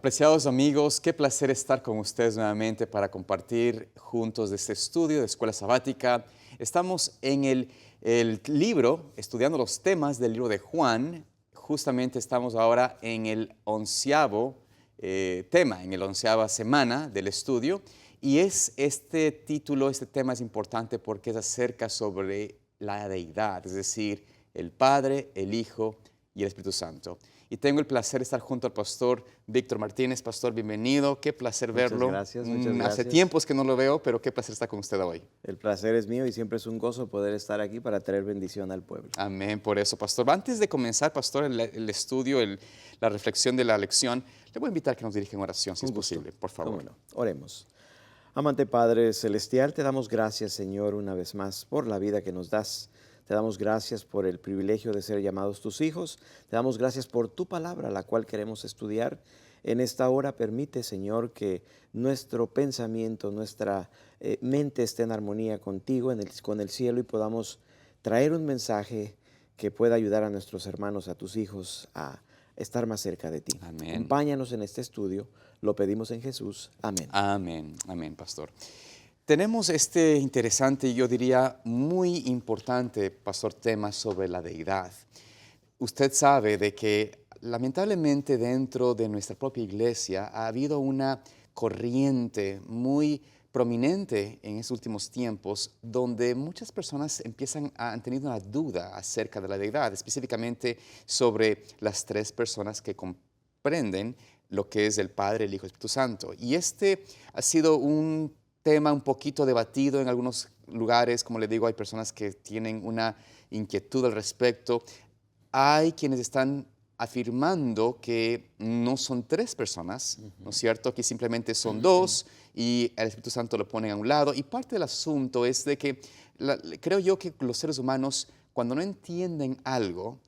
Apreciados amigos, qué placer estar con ustedes nuevamente para compartir juntos de este estudio de Escuela Sabática. Estamos en el libro, estudiando los temas del libro de Juan. Justamente estamos ahora en el 11º tema, en la 11ª semana del estudio. Y este título, este tema es importante porque es acerca sobre la deidad, es decir, el Padre, el Hijo y el Espíritu Santo. Y tengo el placer de estar junto al pastor Víctor Martínez. Pastor, bienvenido. Qué placer verlo. Muchas gracias. Hace tiempos que no lo veo, pero qué placer estar con usted hoy. El placer es mío y siempre es un gozo poder estar aquí para traer bendición al pueblo. Amén, por eso, pastor. Antes de comenzar, pastor, el estudio, la reflexión de la lección, le voy a invitar a que nos dirija en oración, si es posible, por favor. ¿Cómo no? Oremos. Amante Padre Celestial, te damos gracias, Señor, una vez más por la vida que nos das. Te damos gracias por el privilegio de ser llamados tus hijos. Te damos gracias por tu palabra, la cual queremos estudiar. En esta hora permite, Señor, que nuestro pensamiento, nuestra mente esté en armonía contigo, con el cielo, y podamos traer un mensaje que pueda ayudar a nuestros hermanos, a tus hijos, a estar más cerca de ti. Amén. Acompáñanos en este estudio. Lo pedimos en Jesús. Amén. Amén, amén, pastor. Tenemos este interesante y yo diría muy importante, pastor, tema sobre la deidad. Usted sabe de que lamentablemente dentro de nuestra propia iglesia ha habido una corriente muy prominente en estos últimos tiempos donde muchas personas han tenido una duda acerca de la deidad, específicamente sobre las tres personas que comprenden lo que es el Padre, el Hijo y el Espíritu Santo. Y este ha sido un tema un poquito debatido en algunos lugares. Como le digo, hay personas que tienen una inquietud al respecto. Hay quienes están afirmando que no son tres personas, ¿no es cierto? Que simplemente son dos y el Espíritu Santo lo ponen a un lado. Y parte del asunto es de que creo yo que los seres humanos, cuando no entienden algo,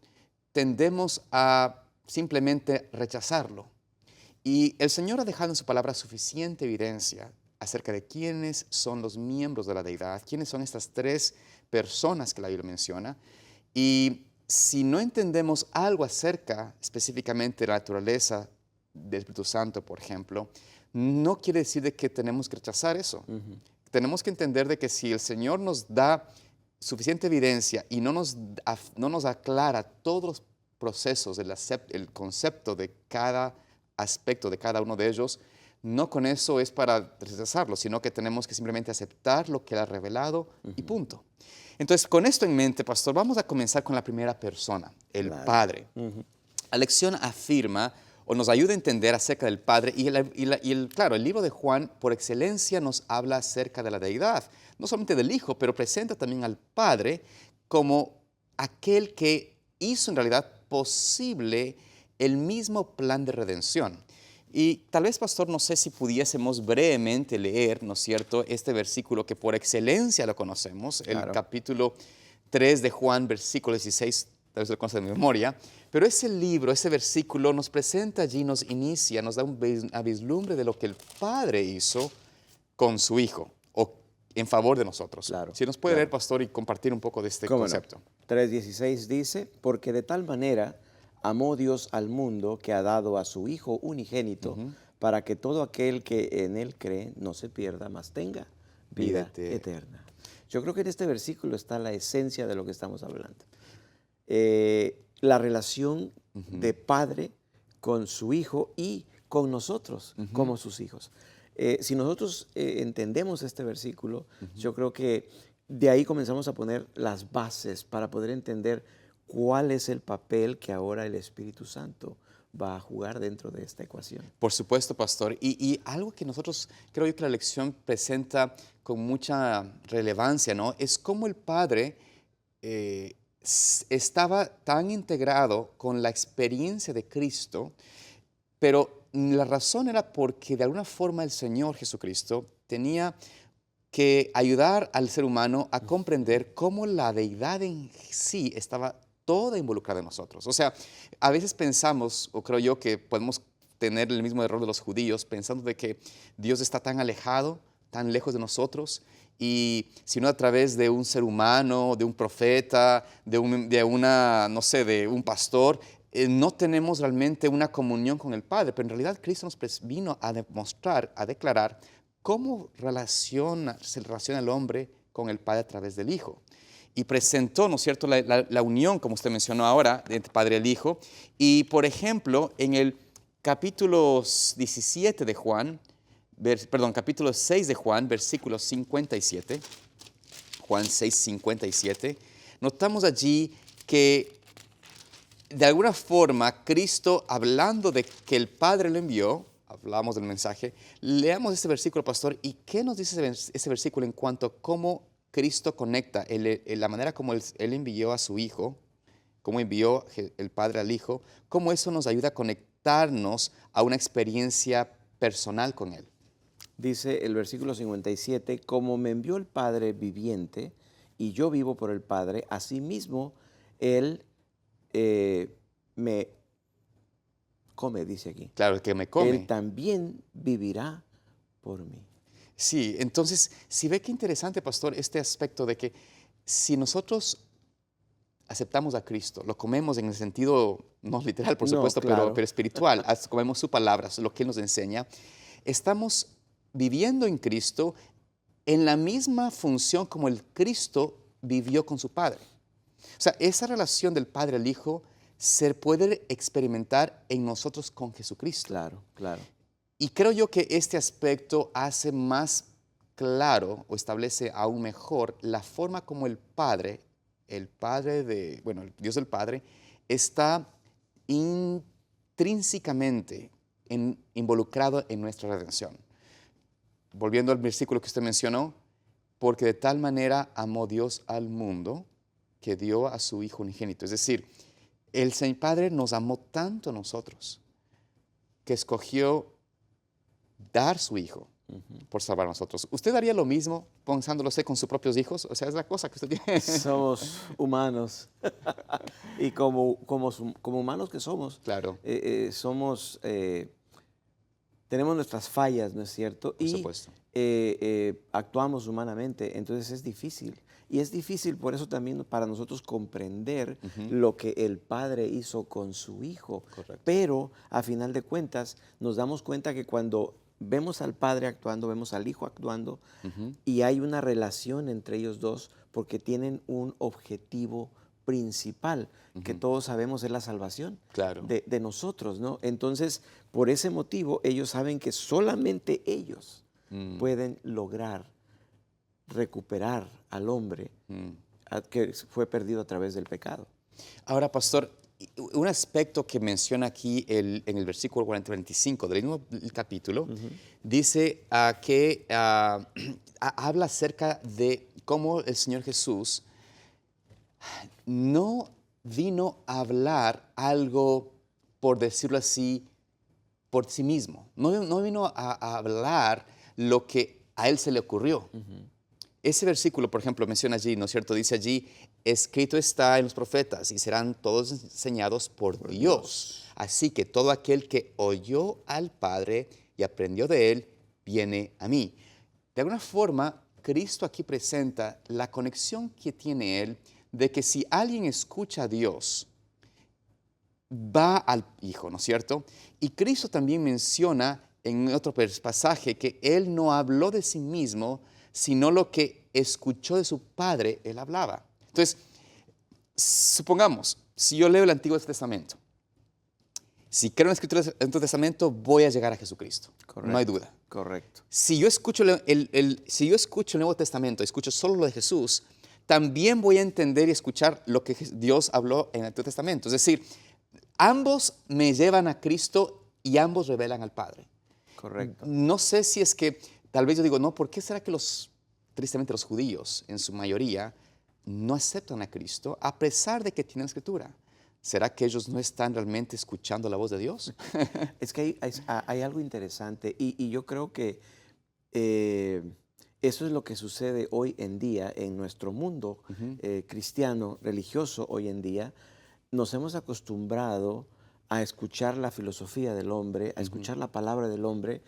tendemos a simplemente rechazarlo. Y el Señor ha dejado en su palabra suficiente evidencia acerca de quiénes son los miembros de la deidad, quiénes son estas tres personas que la Biblia menciona. Y si no entendemos algo acerca específicamente de la naturaleza del Espíritu Santo, por ejemplo, no quiere decir de que tenemos que rechazar eso. Tenemos que entender de que si el Señor nos da suficiente evidencia y no nos aclara todos los procesos, el concepto de cada aspecto de cada uno de ellos, no con eso es para rechazarlo, sino que tenemos que simplemente aceptar lo que Él ha revelado y punto. Entonces, con esto en mente, pastor, vamos a comenzar con la primera persona, el Padre. La lección afirma o nos ayuda a entender acerca del Padre claro, el libro de Juan por excelencia nos habla acerca de la deidad, no solamente del Hijo, pero presenta también al Padre como aquel que hizo en realidad posible el mismo plan de redención. Y tal vez, pastor, no sé si pudiésemos brevemente leer, ¿no es cierto?, este versículo que por excelencia lo conocemos, el capítulo 3 de Juan, versículo 16, tal vez lo conoce de memoria, pero ese libro, ese versículo nos presenta allí, nos inicia, nos da una vislumbre de lo que el Padre hizo con su Hijo, o en favor de nosotros. Si nos puede leer, pastor, y compartir un poco de este concepto. No? 3:16 dice, porque de tal manera amó Dios al mundo que ha dado a su Hijo unigénito para que todo aquel que en Él cree no se pierda, mas tenga vida eterna. Yo creo que en este versículo está la esencia de lo que estamos hablando. La relación de Padre con su Hijo y con nosotros como sus hijos. Si nosotros entendemos este versículo, yo creo que de ahí comenzamos a poner las bases para poder entender cuál es el papel que ahora el Espíritu Santo va a jugar dentro de esta ecuación. Por supuesto, pastor. Y algo que nosotros, creo yo que la lección presenta con mucha relevancia, ¿no? Es cómo el Padre estaba tan integrado con la experiencia de Cristo, pero la razón era porque de alguna forma el Señor Jesucristo tenía que ayudar al ser humano a comprender cómo la deidad en sí estaba toda involucrada en nosotros. O sea, a veces pensamos, o creo yo que podemos tener el mismo error de los judíos, pensando de que Dios está tan alejado, tan lejos de nosotros, y si no a través de un ser humano, de un profeta, de un pastor, no tenemos realmente una comunión con el Padre, pero en realidad Cristo nos vino a demostrar, a declarar cómo se relaciona el hombre con el Padre a través del Hijo. Y presentó, ¿no es cierto?, la unión, como usted mencionó ahora, entre Padre y el Hijo. Y, por ejemplo, en el capítulo 17 de Juan, capítulo 6 de Juan, versículo 57, Juan 6, 57, notamos allí que de alguna forma Cristo, hablando de que el Padre lo envió, hablamos del mensaje, leamos este versículo, pastor, y ¿qué nos dice ese versículo en cuanto a cómo Cristo conecta, la manera como él envió a su Hijo, cómo envió el Padre al Hijo, cómo eso nos ayuda a conectarnos a una experiencia personal con Él? Dice el versículo 57, como me envió el Padre viviente y yo vivo por el Padre, asimismo Él me come, dice aquí. Claro, el que me come. Él también vivirá por mí. Sí, entonces, si ve qué interesante, pastor, este aspecto de que si nosotros aceptamos a Cristo, lo comemos en el sentido, no literal, por No, supuesto, claro. pero espiritual, comemos su palabra, lo que Él nos enseña, estamos viviendo en Cristo en la misma función como el Cristo vivió con su Padre. O sea, esa relación del Padre al Hijo se puede experimentar en nosotros con Jesucristo. Claro, claro. Y creo yo que este aspecto hace más claro o establece aún mejor la forma como el Dios del Padre, está intrínsecamente involucrado en nuestra redención. Volviendo al versículo que usted mencionó, porque de tal manera amó Dios al mundo que dio a su Hijo unigénito. Es decir, el Señor Padre nos amó tanto a nosotros que escogió dar su Hijo por salvar a nosotros. ¿Usted haría lo mismo pensándolo usted con sus propios hijos? O sea, es la cosa que usted tiene. Somos humanos y como humanos que somos, Claro, tenemos nuestras fallas, ¿no es cierto? por supuesto. Actuamos humanamente, entonces es difícil. Y es difícil por eso también para nosotros comprender lo que el Padre hizo con su Hijo. Correcto. Pero a final de cuentas nos damos cuenta que cuando vemos al Padre actuando, vemos al Hijo actuando, y hay una relación entre ellos dos porque tienen un objetivo principal, que todos sabemos es la salvación Claro. de nosotros, ¿no? Entonces, por ese motivo, ellos saben que solamente ellos pueden lograr recuperar al hombre que fue perdido a través del pecado. Ahora, pastor, un aspecto que menciona aquí en el versículo 40-25 del mismo capítulo, dice que habla acerca de cómo el Señor Jesús no vino a hablar algo, por decirlo así, por sí mismo. No vino a hablar lo que a Él se le ocurrió. Ese versículo, por ejemplo, menciona allí, ¿no es cierto? Dice allí, escrito está en los profetas y serán todos enseñados por Dios. Así que todo aquel que oyó al Padre y aprendió de Él, viene a mí. De alguna forma, Cristo aquí presenta la conexión que tiene Él de que si alguien escucha a Dios, va al Hijo, ¿no es cierto? Y Cristo también menciona en otro pasaje que Él no habló de sí mismo, sino lo que escuchó de su Padre, Él hablaba. Entonces, supongamos, si yo leo el Antiguo Testamento, si creo en la Escritura del Antiguo Testamento, voy a llegar a Jesucristo. Correcto, no hay duda. Correcto. Si yo escucho si yo escucho el Nuevo Testamento, escucho solo lo de Jesús, también voy a entender y escuchar lo que Dios habló en el Antiguo Testamento. Es decir, ambos me llevan a Cristo y ambos revelan al Padre. Correcto. No sé si es que, tal vez yo digo, no, ¿por qué será que tristemente los judíos, en su mayoría, no aceptan a Cristo a pesar de que tienen Escritura? ¿Será que ellos no están realmente escuchando la voz de Dios? Es que hay algo interesante y yo creo que eso es lo que sucede hoy en día en nuestro mundo cristiano, religioso hoy en día. Nos hemos acostumbrado a escuchar la filosofía del hombre, a escuchar la palabra del hombre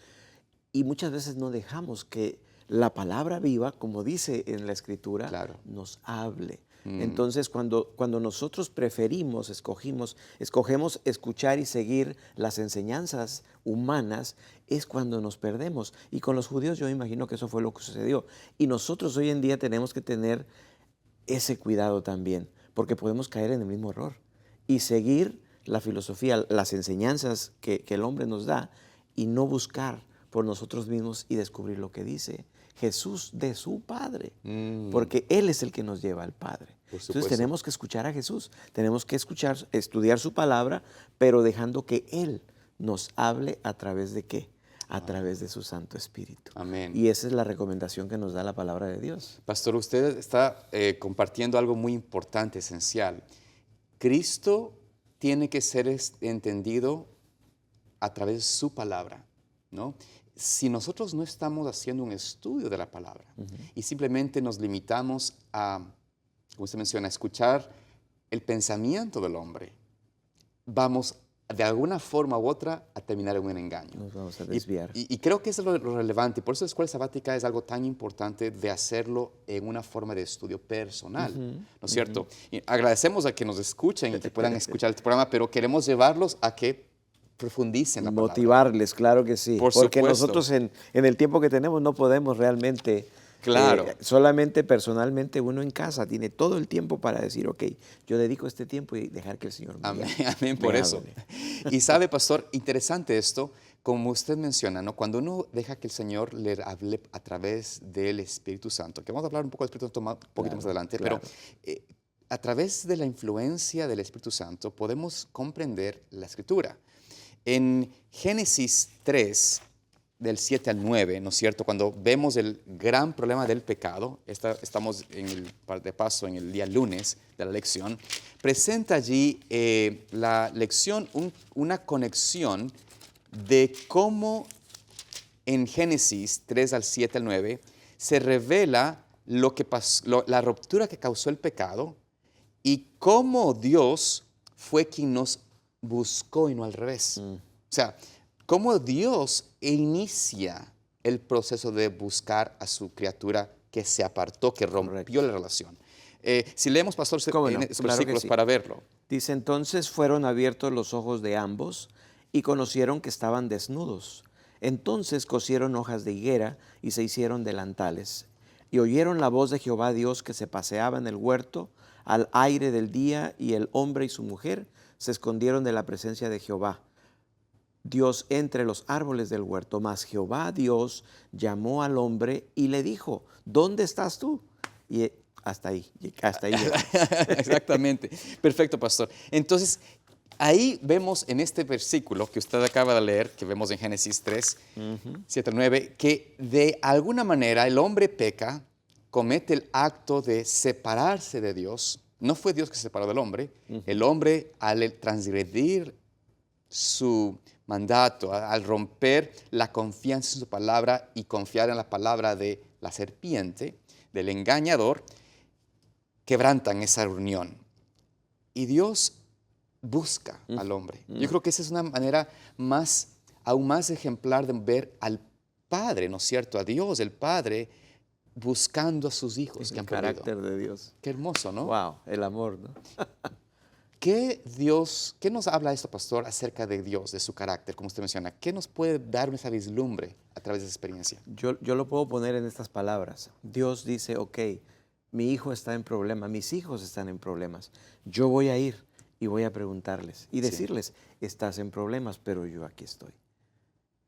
y muchas veces no dejamos que la palabra viva, como dice en la Escritura, Claro. nos hable. Entonces, cuando nosotros escogemos escuchar y seguir las enseñanzas humanas, es cuando nos perdemos. Y con los judíos yo imagino que eso fue lo que sucedió. Y nosotros hoy en día tenemos que tener ese cuidado también, porque podemos caer en el mismo error y seguir la filosofía, las enseñanzas que el hombre nos da y no buscar por nosotros mismos y descubrir lo que dice Jesús de su Padre, porque Él es el que nos lleva al Padre. Entonces tenemos que escuchar a Jesús, tenemos que estudiar su palabra, pero dejando que Él nos hable a través de ¿qué? A través de su Santo Espíritu. Amén. Y esa es la recomendación que nos da la palabra de Dios. Pastor, usted está compartiendo algo muy importante, esencial. Cristo tiene que ser entendido a través de su palabra, ¿no? Si nosotros no estamos haciendo un estudio de la palabra y simplemente nos limitamos a, como usted menciona, a escuchar el pensamiento del hombre, vamos de alguna forma u otra a terminar en un engaño. Nos vamos a desviar. Y creo que eso es lo relevante. Por eso la escuela sabática es algo tan importante de hacerlo en una forma de estudio personal, ¿no es cierto? Y agradecemos a que nos escuchen y que puedan escuchar este programa, pero queremos llevarlos a que profundicen la palabra. Motivarles, claro que sí. Por porque supuesto. nosotros en el tiempo que tenemos no podemos realmente, Claro. solamente personalmente uno en casa tiene todo el tiempo para decir, ok, yo dedico este tiempo y dejar que el Señor me Amén, guíe, amén por me eso. hable. Y sabe, pastor, interesante esto, como usted menciona, ¿no? Cuando uno deja que el Señor le hable a través del Espíritu Santo, que vamos a hablar un poco del Espíritu Santo un poquito más adelante, claro. pero a través de la influencia del Espíritu Santo podemos comprender la Escritura. En Génesis 3, del 7 al 9, ¿no es cierto? Cuando vemos el gran problema del pecado, estamos de paso en el día lunes de la lección, presenta allí la lección una conexión de cómo en Génesis 3 al 7 al 9 se revela lo que pasó, la ruptura que causó el pecado y cómo Dios fue quien nos buscó y no al revés. O sea, cómo Dios inicia el proceso de buscar a su criatura que se apartó, que rompió la relación. Si leemos, pastor, esos versículos sí. para verlo. Dice, entonces fueron abiertos los ojos de ambos y conocieron que estaban desnudos. Entonces cosieron hojas de higuera y se hicieron delantales. Y oyeron la voz de Jehová Dios que se paseaba en el huerto al aire del día, y el hombre y su mujer se escondieron de la presencia de Jehová Dios entre los árboles del huerto. Mas Jehová Dios llamó al hombre y le dijo, ¿dónde estás tú? Y hasta ahí. Exactamente. Perfecto, pastor. Entonces, ahí vemos en este versículo que usted acaba de leer, que vemos en Génesis 3, 7 al 9, que de alguna manera el hombre peca, comete el acto de separarse de Dios. No fue Dios que se separó del hombre. El hombre, al transgredir su mandato, al romper la confianza en su palabra y confiar en la palabra de la serpiente, del engañador, quebrantan esa unión. Y Dios busca al hombre. Yo creo que esa es una manera aún más ejemplar de ver al Padre, ¿no es cierto? A Dios, el Padre, buscando a sus hijos que han perdido. El carácter de Dios. Qué hermoso, ¿no? Wow, el amor, ¿no? ¿Qué nos habla esto, pastor, acerca de Dios, de su carácter, como usted menciona? ¿Qué nos puede dar esa vislumbre a través de esa experiencia? Yo lo puedo poner en estas palabras. Dios dice, ok, mi hijo está en problemas, mis hijos están en problemas. Yo voy a ir y voy a preguntarles y decirles, estás en problemas, pero yo aquí estoy.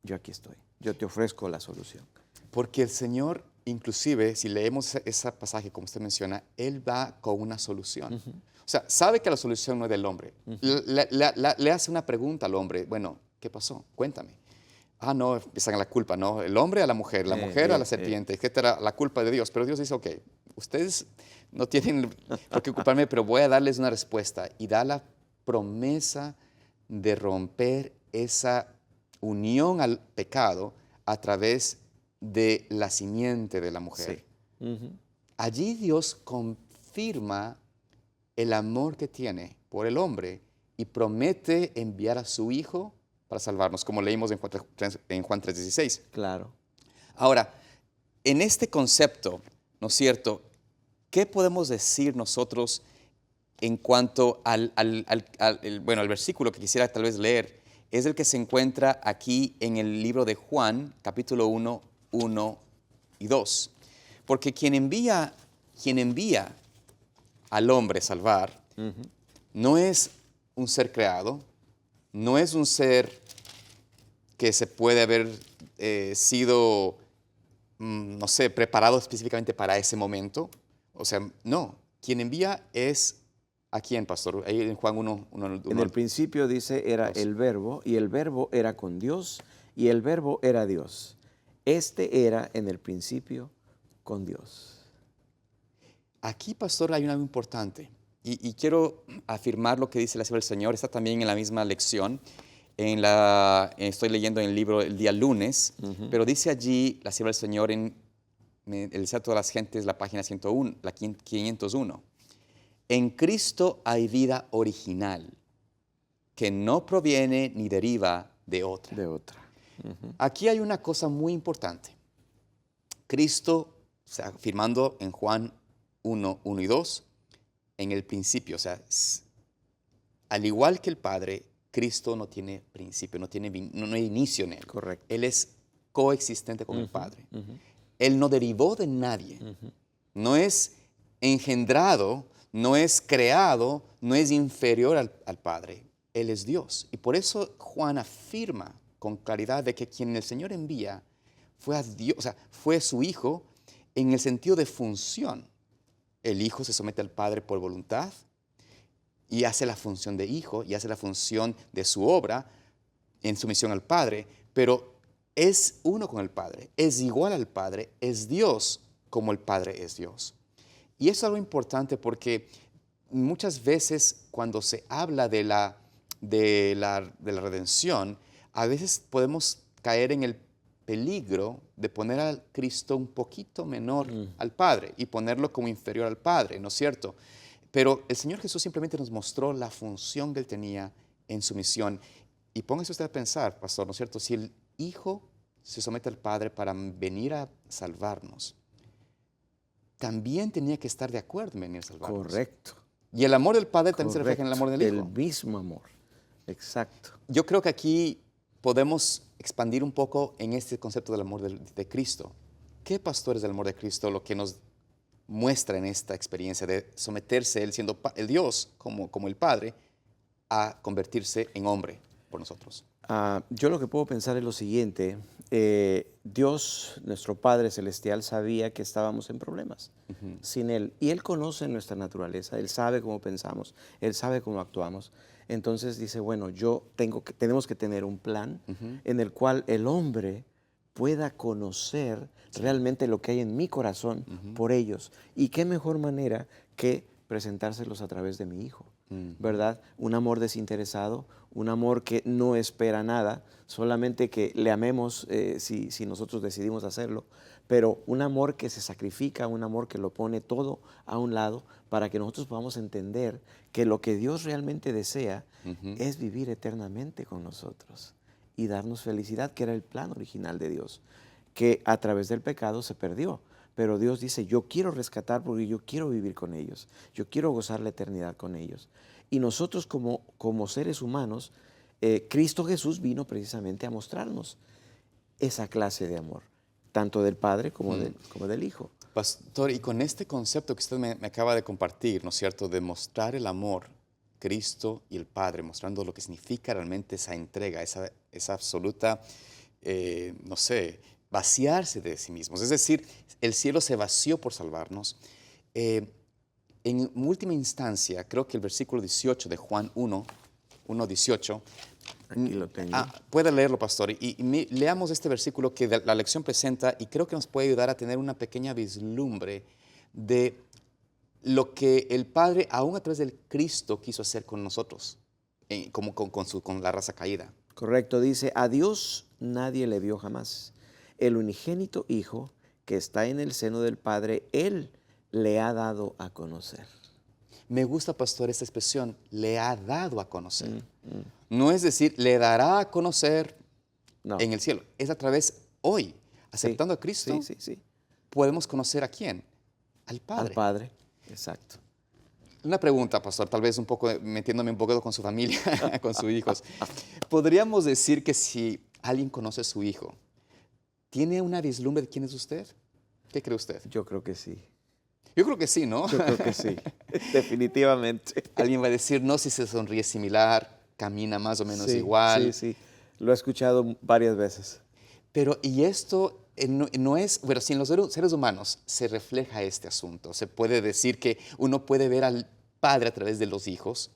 Yo aquí estoy. Yo te ofrezco la solución. Porque el Señor, inclusive, si leemos ese pasaje, como usted menciona, Él va con una solución. O sea, sabe que la solución no es del hombre. Le hace una pregunta al hombre. Bueno, ¿qué pasó? Cuéntame. Ah, no, empiezan a la culpa, ¿no? El hombre a la mujer a la serpiente, etcétera, la culpa de Dios. Pero Dios dice, ok, ustedes no tienen por qué ocuparme, pero voy a darles una respuesta. Y da la promesa de romper esa unión al pecado a través de la simiente de la mujer. Sí. Allí Dios confirma el amor que tiene por el hombre y promete enviar a su Hijo para salvarnos, como leímos en Juan 3:16. Claro. Ahora, en este concepto, ¿no es cierto? ¿qué podemos decir nosotros en cuanto bueno, al versículo que quisiera tal vez leer? Es el que se encuentra aquí en el libro de Juan, capítulo 1, 1 y 2. Porque quien envía al hombre a salvar no es un ser creado, no es un ser que se puede haber sido, no sé, preparado específicamente para ese momento. O sea, no. Quien envía es ¿a quién, pastor? Ahí en Juan 1, En el principio dice era el verbo, y el verbo era con Dios, y el verbo era Dios. Este era en el principio con Dios. Aquí, pastor, hay algo importante. Y quiero afirmar lo que dice la palabra del Señor. Está también en la misma lección. Estoy leyendo en el libro el día lunes, pero dice allí la palabra del Señor en el deseo de todas las gentes, la página 101, la 501. En Cristo hay vida original, que no proviene ni deriva de otra. De otra. Aquí hay una cosa muy importante. Cristo, o sea, afirmando en Juan 1, 1 y 2, en el principio, o sea, al igual que el Padre, Cristo no tiene principio, no hay inicio en Él. Correcto. Él es coexistente con el Padre. Él no derivó de nadie. No es engendrado, no es creado, no es inferior al Padre. Él es Dios. Y por eso Juan afirma con claridad de que quien el Señor envía fue a Dios, o sea, fue su Hijo en el sentido de función. El Hijo se somete al Padre por voluntad y hace la función de Hijo y hace la función de su obra en sumisión al Padre, pero es uno con el Padre, es igual al Padre, es Dios como el Padre es Dios. Y eso es algo importante porque muchas veces cuando se habla de la redención, a veces podemos caer en el peligro de poner a Cristo un poquito menor al Padre y ponerlo como inferior al Padre, ¿no es cierto? Pero el Señor Jesús simplemente nos mostró la función que Él tenía en su misión. Y póngase usted a pensar, pastor, ¿no es cierto? Si el Hijo se somete al Padre para venir a salvarnos, también tenía que estar de acuerdo en venir a salvarnos. Correcto. Y el amor del Padre también se refleja en el amor del Hijo. El mismo amor. Exacto. Yo creo que aquí podemos expandir un poco en este concepto del amor de Cristo. ¿Qué, pastor, es el amor de Cristo? Lo que nos muestra en esta experiencia de someterse, Él siendo el Dios como el Padre, a convertirse en hombre por nosotros. Yo lo que puedo pensar es lo siguiente. Dios, nuestro Padre Celestial, sabía que estábamos en problemas sin Él. Y Él conoce nuestra naturaleza, Él sabe cómo pensamos, Él sabe cómo actuamos. Entonces dice, bueno, tenemos que tener un plan en el cual el hombre pueda conocer realmente lo que hay en mi corazón por ellos. Y qué mejor manera que presentárselos a través de mi Hijo, ¿verdad? Un amor desinteresado, un amor que no espera nada, solamente que le amemos si nosotros decidimos hacerlo, pero un amor que se sacrifica, un amor que lo pone todo a un lado para que nosotros podamos entender que lo que Dios realmente desea es vivir eternamente con nosotros y darnos felicidad, que era el plan original de Dios, que a través del pecado se perdió. Pero Dios dice, yo quiero rescatar porque yo quiero vivir con ellos, yo quiero gozar la eternidad con ellos. Y nosotros como seres humanos, Cristo Jesús vino precisamente a mostrarnos esa clase de amor, tanto del Padre como del Hijo. Pastor, y con este concepto que usted me acaba de compartir, ¿no es cierto?, de mostrar el amor, Cristo y el Padre, mostrando lo que significa realmente esa entrega, esa absoluta, no sé, vaciarse de sí mismos. Es decir, el cielo se vació por salvarnos. En última instancia, creo que el versículo 18 de Juan 1:18. Aquí lo tengo. Puede leerlo, pastor. Y leamos este versículo que la lección presenta y creo que nos puede ayudar a tener una pequeña vislumbre de lo que el Padre, aún a través del Cristo, quiso hacer con nosotros, con la raza caída. Correcto, dice, a Dios nadie le vio jamás. El unigénito Hijo que está en el seno del Padre, Él le ha dado a conocer. Me gusta, pastor, esta expresión, le ha dado a conocer. No es decir, le dará a conocer en el cielo. Es a través hoy, aceptando a Cristo, sí. podemos conocer a quién, al Padre. Al Padre. Exacto. Una pregunta, pastor, tal vez un poco metiéndome un poco con su familia, con sus hijos. ¿Podríamos decir que si alguien conoce a su hijo, tiene una vislumbre de quién es usted? ¿Qué cree usted? Yo creo que sí. Yo creo que sí, ¿no? Yo creo que sí. Definitivamente. Alguien va a decir, no, si se sonríe similar, camina más o menos Sí, igual. sí, sí. Lo he escuchado varias veces. Pero, y esto no es, bueno, si en los seres humanos se refleja este asunto, se puede decir que uno puede ver al Padre a través de los hijos,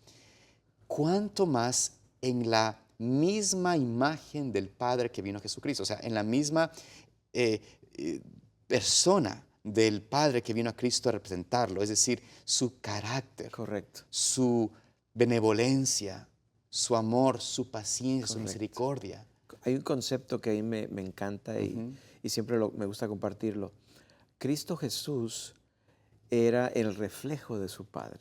¿cuánto más en la misma imagen del Padre que vino a Jesucristo? O sea, en la misma eh, persona del Padre que vino a Cristo a representarlo, es decir, su carácter, Correcto. su benevolencia, su amor, su paciencia, su Correcto. misericordia. Hay un concepto que a mí me encanta y siempre me gusta compartirlo. Cristo Jesús era el reflejo de su Padre.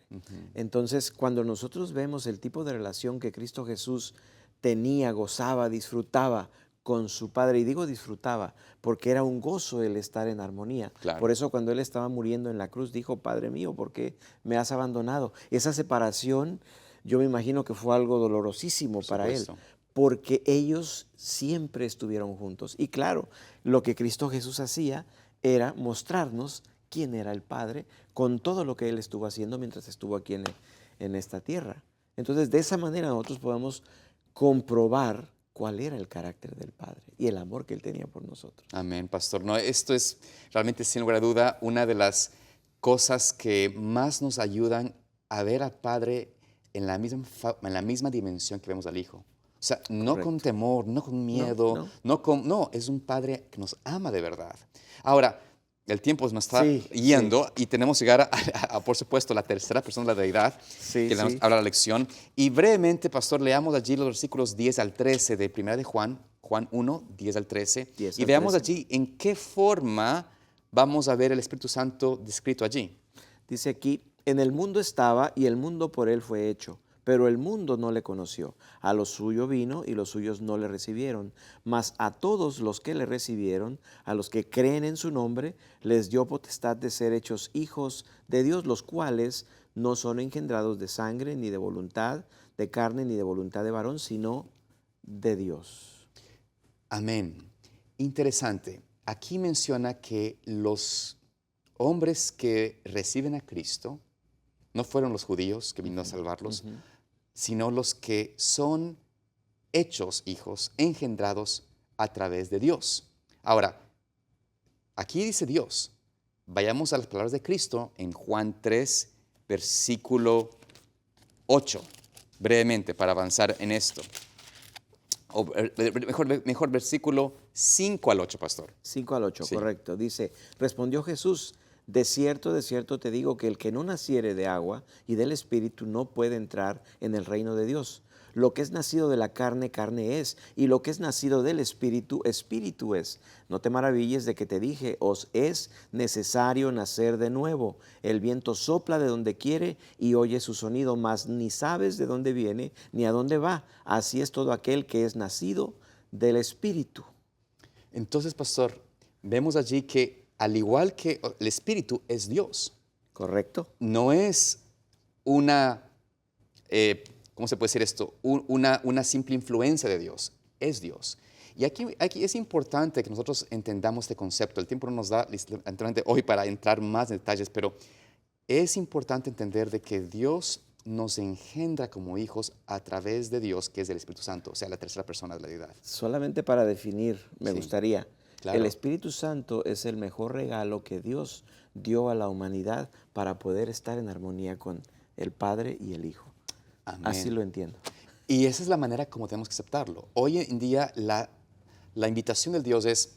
Entonces, cuando nosotros vemos el tipo de relación que Cristo Jesús tenía, gozaba, disfrutaba con su Padre, y digo disfrutaba porque era un gozo el estar en armonía. Claro. Por eso cuando Él estaba muriendo en la cruz dijo, Padre mío, ¿por qué me has abandonado? Esa separación, yo me imagino que fue algo dolorosísimo para Él, porque ellos siempre estuvieron juntos. Y claro, lo que Cristo Jesús hacía era mostrarnos quién era el Padre con todo lo que Él estuvo haciendo mientras estuvo aquí en esta tierra. Entonces, de esa manera nosotros podemos comprobar cuál era el carácter del Padre y el amor que Él tenía por nosotros. Amén, pastor. No, esto es realmente, sin lugar a duda, una de las cosas que más nos ayudan a ver al Padre en la misma dimensión que vemos al Hijo. O sea, no Correcto. con temor, no con miedo, No. no, es un Padre que nos ama de verdad. Ahora, el tiempo nos está Sí, yendo y tenemos que llegar por supuesto, la tercera persona de la deidad, Sí, que nos sí. habla la lección. Y brevemente, pastor, leamos allí los versículos 10 al 13 de 1 de Juan, Juan 1, 10 al 13, 10 y al veamos 13. allí en qué forma vamos a ver el Espíritu Santo descrito allí. Dice aquí, en el mundo estaba y el mundo por Él fue hecho, pero el mundo no le conoció. A lo suyo vino y los suyos no le recibieron. Mas a todos los que le recibieron, a los que creen en su nombre, les dio potestad de ser hechos hijos de Dios, los cuales no son engendrados de sangre, ni de voluntad de carne, ni de voluntad de varón, sino de Dios. Amén. Interesante. Aquí menciona que los hombres que reciben a Cristo no fueron los judíos que vinieron a salvarlos, sino los que son hechos hijos, engendrados a través de Dios. Ahora, aquí dice Dios. Vayamos a las palabras de Cristo en Juan 3, versículo 8, brevemente, para avanzar en esto. O mejor versículo 5 al 8, pastor. 5 al 8, Sí. correcto. Dice, respondió Jesús, de cierto te digo que el que no naciere de agua y del Espíritu no puede entrar en el reino de Dios. Lo que es nacido de la carne, carne es, y lo que es nacido del Espíritu, Espíritu es. No te maravilles de que te dije, os es necesario nacer de nuevo. El viento sopla de donde quiere y oye su sonido, mas ni sabes de dónde viene ni a dónde va. Así es todo aquel que es nacido del Espíritu. Entonces, pastor, vemos allí que al igual que el Espíritu es Dios, ¿Correcto? no es una, ¿cómo se puede decir esto? Una simple influencia de Dios, es Dios. Y aquí es importante que nosotros entendamos este concepto. El tiempo no nos da hoy para entrar más en detalles, pero es importante entender de que Dios nos engendra como hijos a través de Dios, que es el Espíritu Santo, o sea, la tercera persona de la deidad. Solamente para definir, me Sí, gustaría, claro. el Espíritu Santo es el mejor regalo que Dios dio a la humanidad para poder estar en armonía con el Padre y el Hijo. Amén. Así lo entiendo. Y esa es la manera como tenemos que aceptarlo. Hoy en día la invitación del Dios es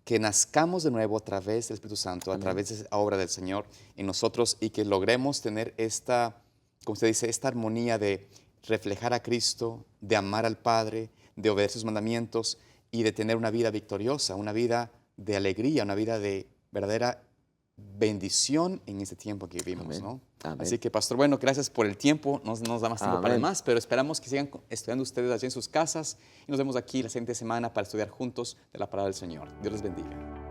que nazcamos de nuevo a través del Espíritu Santo, a través de la obra del Señor en nosotros y que logremos tener esta, como se dice, esta armonía de reflejar a Cristo, de amar al Padre, de obedecer sus mandamientos y de tener una vida victoriosa, una vida de alegría, una vida de verdadera bendición en este tiempo que vivimos, Amén. ¿no? Amén. Así que, pastor, bueno, gracias por el tiempo. No nos da más tiempo para Amén. más, pero esperamos que sigan estudiando ustedes allí en sus casas y nos vemos aquí la siguiente semana para estudiar juntos de la palabra del Señor. Dios les bendiga.